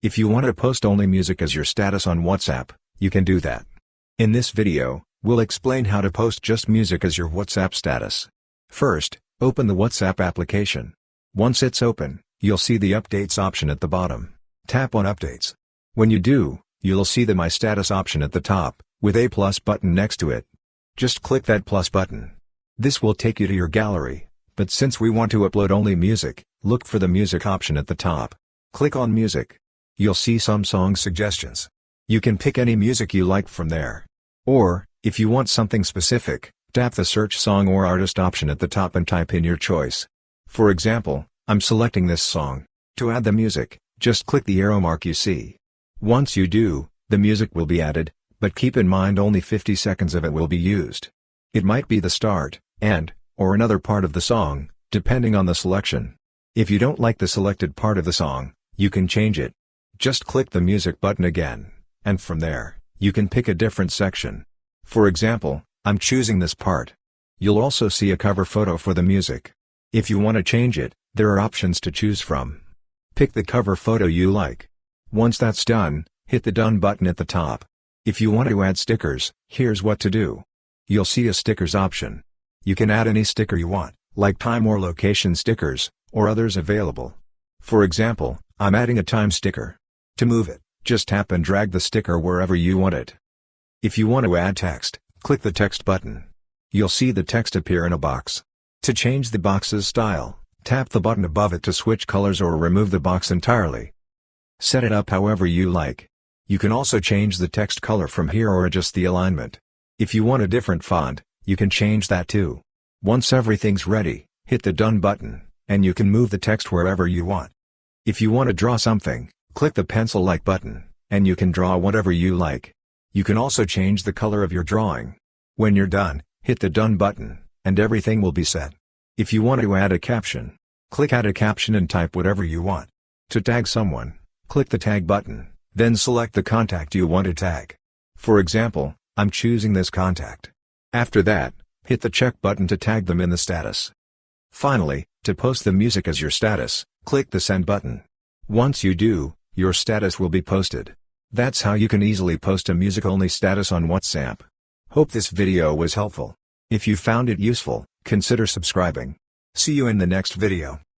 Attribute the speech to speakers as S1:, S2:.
S1: If you want to post only music as your status on WhatsApp, you can do that. In this video, we'll explain how to post just music as your WhatsApp status. First, open the WhatsApp application. Once it's open, you'll see the Updates option at the bottom. Tap on Updates. When you do, you'll see the My Status option at the top, with a plus button next to it. Just click that plus button. This will take you to your gallery, but since we want to upload only music, look for the Music option at the top. Click on Music. You'll see some song suggestions. You can pick any music you like from there. Or, if you want something specific, tap the Search Song or Artist option at the top and type in your choice. For example, I'm selecting this song. To add the music, just click the arrow mark you see. Once you do, the music will be added, but keep in mind only 50 seconds of it will be used. It might be the start, end, or another part of the song, depending on the selection. If you don't like the selected part of the song, you can change it. Just click the Music button again, and from there, you can pick a different section. For example, I'm choosing this part. You'll also see a cover photo for the music. If you want to change it, there are options to choose from. Pick the cover photo you like. Once that's done, hit the Done button at the top. If you want to add stickers, here's what to do. You'll see a Stickers option. You can add any sticker you want, like time or location stickers, or others available. For example, I'm adding a time sticker. To move it, just tap and drag the sticker wherever you want it. If you want to add text, click the Text button. You'll see the text appear in a box. To change the box's style, tap the button above it to switch colors or remove the box entirely. Set it up however you like. You can also change the text color from here or adjust the alignment. If you want a different font, you can change that too. Once everything's ready, hit the Done button, and you can move the text wherever you want. If you want to draw something, click the pencil-like button, and you can draw whatever you like. You can also change the color of your drawing. When you're done, hit the Done button, and everything will be set. If you want to add a caption, click Add a Caption and type whatever you want. To tag someone, click the Tag button, then select the contact you want to tag. For example, I'm choosing this contact. After that, hit the Check button to tag them in the status. Finally, to post the music as your status, click the Send button. Once you do, your status will be posted. That's how you can easily post a music-only status on WhatsApp. Hope this video was helpful. If you found it useful, consider subscribing. See you in the next video.